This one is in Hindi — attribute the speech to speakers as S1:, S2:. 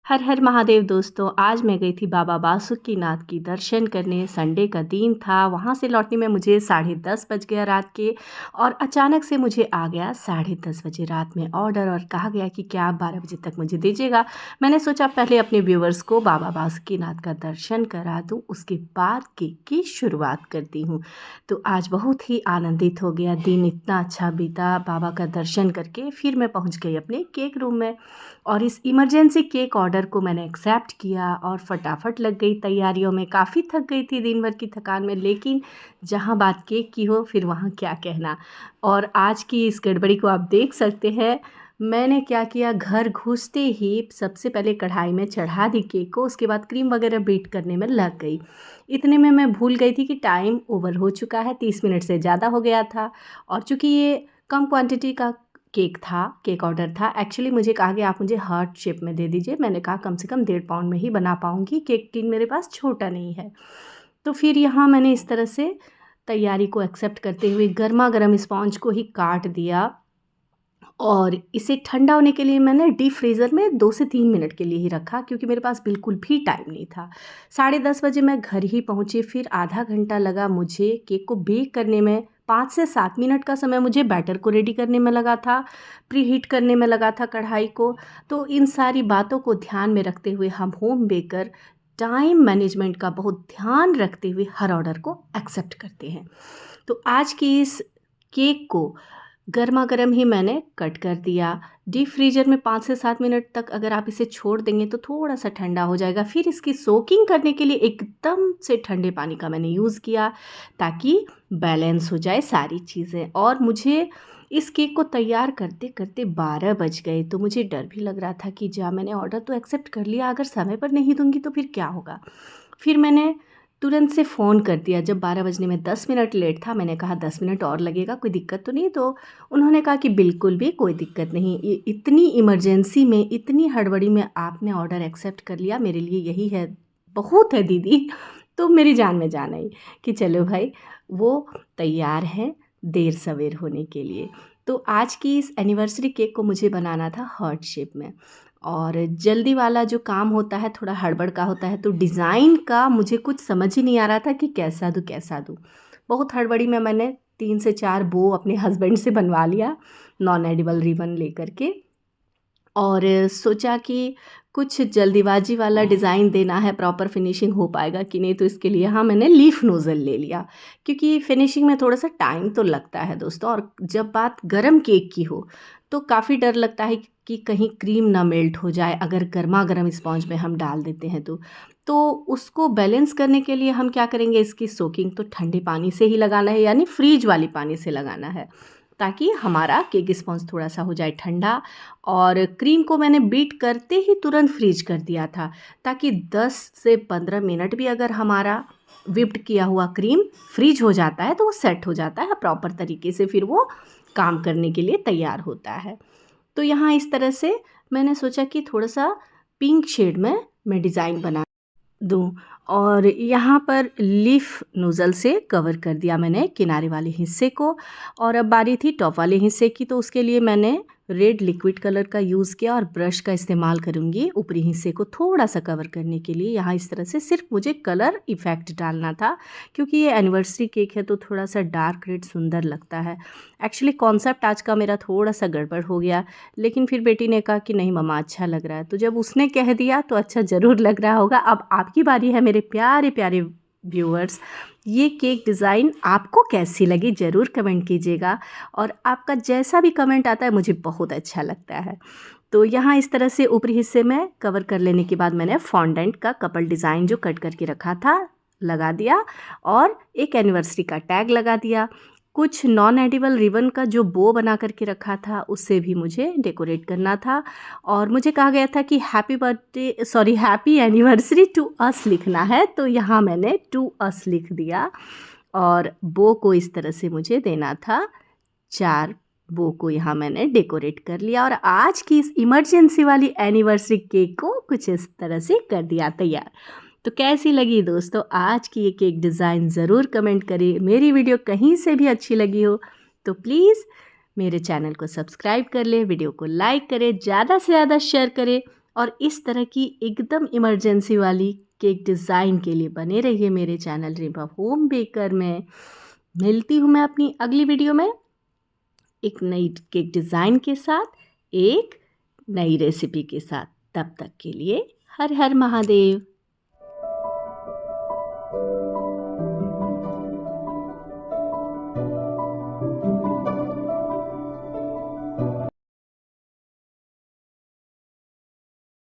S1: हर हर महादेव दोस्तों। आज मैं गई थी बाबा बासुकीनाथ की दर्शन करने। संडे का दिन था। वहाँ से लौटने में मुझे 10:30 बज गया रात के। और अचानक से मुझे आ गया 10:30 बजे रात में ऑर्डर और कहा गया कि क्या आप 12 बजे तक मुझे दीजिएगा। मैंने सोचा पहले अपने व्यूवर्स को बाबा बासुकीनाथ का दर्शन करा दूँ, उसके बाद केक की शुरुआत करती हूँ। तो आज बहुत ही आनंदित हो गया, दिन इतना अच्छा बीता बाबा का दर्शन करके। फिर मैं पहुँच गई अपने केक रूम में और इस इमरजेंसी केक ऑर्डर को मैंने एक्सेप्ट किया और फटाफट लग गई तैयारियों में। काफ़ी थक गई थी दिन भर की थकान में, लेकिन जहाँ बात केक की हो फिर वहाँ क्या कहना। और आज की इस गड़बड़ी को आप देख सकते हैं। मैंने क्या किया, घर घुसते ही सबसे पहले कढ़ाई में चढ़ा दी केक को, उसके बाद क्रीम वगैरह बीट करने में लग गई। इतने में मैं भूल गई थी कि टाइम ओवर हो चुका है, 30 मिनट से ज़्यादा हो गया था। और चूँकि ये कम क्वांटिटी का केक ऑर्डर था। एक्चुअली मुझे कहा गया आप मुझे हार्ट शेप में दे दीजिए। मैंने कहा कम से कम 1.5 पाउंड में ही बना पाऊँगी, केक टिन मेरे पास छोटा नहीं है। तो फिर यहाँ मैंने इस तरह से तैयारी को एक्सेप्ट करते हुए गरमा-गरम स्पॉन्ज को ही काट दिया और इसे ठंडा होने के लिए मैंने डीप फ्रीज़र में 2 से 3 मिनट के लिए ही रखा, क्योंकि मेरे पास बिल्कुल भी टाइम नहीं था। 10:30 बजे मैं घर ही पहुँची। फिर आधा घंटा लगा मुझे केक को बेक करने में। 5 से 7 मिनट का समय मुझे बैटर को रेडी करने में लगा था, प्रीहीट करने में लगा था कढ़ाई को। तो इन सारी बातों को ध्यान में रखते हुए हम होम बेकर टाइम मैनेजमेंट का बहुत ध्यान रखते हुए हर ऑर्डर को एक्सेप्ट करते हैं। तो आज की इस केक को गरमा-गरम ही मैंने कट कर दिया। डीप फ्रीज़र में 5 से 7 मिनट तक अगर आप इसे छोड़ देंगे तो थोड़ा-सा ठंडा हो जाएगा। फिर इसकी सोकिंग करने के लिए एकदम से ठंडे पानी का मैंने यूज़ किया, ताकि बैलेंस हो जाए सारी चीज़ें। और मुझे इस केक को तैयार करते-करते 12 बज गए। तो मुझे डर भी लग रहा था कि जा मैंने ऑर्डर तो एक्सेप्ट कर लिया, अगर समय पर नहीं दूँगी तो फिर क्या होगा? फिर मैंने तुरंत से फ़ोन कर दिया। जब 12 बजने में 10 मिनट लेट था, मैंने कहा 10 मिनट और लगेगा, कोई दिक्कत तो नहीं? तो उन्होंने कहा कि बिल्कुल भी कोई दिक्कत नहीं। इतनी इमरजेंसी में, इतनी हड़बड़ी में आपने ऑर्डर एक्सेप्ट कर लिया, मेरे लिए यही है, बहुत है दीदी। तो मेरी जान में जान आई कि चलो भाई, वो तैयार हैं देर-सवेर होने के लिए। तो आज की इस एनिवर्सरी केक को मुझे बनाना था हार्ट शेप में। और जल्दी वाला जो काम होता है थोड़ा हड़बड़ का होता है, तो डिज़ाइन का मुझे कुछ समझ ही नहीं आ रहा था कि कैसा दूँ, कैसा दूँ। बहुत हड़बड़ी में मैंने 3 से 4 बो अपने हस्बैंड से बनवा लिया, नॉन एडिबल रिबन लेकर के। और सोचा कि कुछ जल्दीबाजी वाला डिज़ाइन देना है, प्रॉपर फिनिशिंग हो पाएगा कि नहीं, तो इसके लिए हाँ मैंने लीफ नोज़ल ले लिया, क्योंकि फिनिशिंग में थोड़ा-सा टाइम तो लगता है दोस्तों। और जब बात गरम केक की हो तो काफ़ी डर लगता है कि कहीं क्रीम ना मेल्ट हो जाए, अगर गरमा-गरम स्पॉन्ज में हम डाल देते हैं तो। तो उसको बैलेंस करने के लिए हम क्या करेंगे, इसकी सोकिंग तो ठंडे पानी से ही लगाना है, यानी फ्रिज वाली पानी से लगाना है, ताकि हमारा केक स्पॉन्ज थोड़ा-सा हो जाए ठंडा। और क्रीम को मैंने बीट करते ही तुरंत फ्रीज कर दिया था, ताकि 10 से 15 मिनट भी अगर हमारा व्हिप्ड किया हुआ क्रीम फ्रीज हो जाता है तो वो सेट हो जाता है प्रॉपर तरीके से, फिर वो काम करने के लिए तैयार होता है। तो यहाँ इस तरह से मैंने सोचा कि थोड़ा-सा पिंक शेड में मैं डिज़ाइन बना दूँ। और यहाँ पर लीफ नोज़ल से कवर कर दिया मैंने किनारे वाले हिस्से को। और अब बारी थी टॉप वाले हिस्से की, तो उसके लिए मैंने रेड लिक्विड कलर का यूज़ किया और ब्रश का इस्तेमाल करूँगी ऊपरी हिस्से को थोड़ा-सा कवर करने के लिए। यहाँ इस तरह से सिर्फ मुझे कलर इफ़ेक्ट डालना था, क्योंकि ये एनिवर्सरी केक है तो थोड़ा-सा डार्क रेड सुंदर लगता है। एक्चुअली कॉन्सेप्ट आज का मेरा थोड़ा-सा गड़बड़ हो गया, लेकिन फिर बेटी ने कहा कि नहीं मम्मा अच्छा लग रहा है, तो जब उसने कह दिया तो अच्छा ज़रूर लग रहा होगा। अब आपकी बारी है मेरे प्यारे-प्यारे व्यूअर्स। ये केक डिज़ाइन आपको कैसी लगी ज़रूर कमेंट कीजिएगा, और आपका जैसा भी कमेंट आता है मुझे बहुत अच्छा लगता है। तो यहाँ इस तरह से ऊपरी हिस्से में कवर कर लेने के बाद मैंने फॉन्डेंट का कपल डिज़ाइन जो कट करके रखा था लगा दिया, और एक एनिवर्सरी का टैग लगा दिया। कुछ नॉन एडिबल रिबन का जो बो बना करके रखा था उससे भी मुझे डेकोरेट करना था। और मुझे कहा गया था कि हैप्पी एनिवर्सरी टू अस लिखना है, तो यहाँ मैंने टू अस लिख दिया। और बो को इस तरह से मुझे देना था, 4 बो को यहाँ मैंने डेकोरेट कर लिया। और आज की इस इमरजेंसी वाली एनिवर्सरी केक को कुछ इस तरह से कर दिया तैयार। तो कैसी लगी दोस्तों आज की ये केक डिज़ाइन, ज़रूर कमेंट करिए। मेरी वीडियो कहीं से भी अच्छी लगी हो तो प्लीज़ मेरे चैनल को सब्सक्राइब कर लें, वीडियो को लाइक करें, ज़्यादा से ज़्यादा शेयर करें, और इस तरह की एकदम इमरजेंसी वाली केक डिज़ाइन के लिए बने रहिए मेरे चैनल रिम्पा होम बेकर में। मिलती हूँ मैं अपनी अगली वीडियो में एक नई केक डिज़ाइन के साथ, एक नई रेसिपी के साथ। तब तक के लिए हर हर महादेव।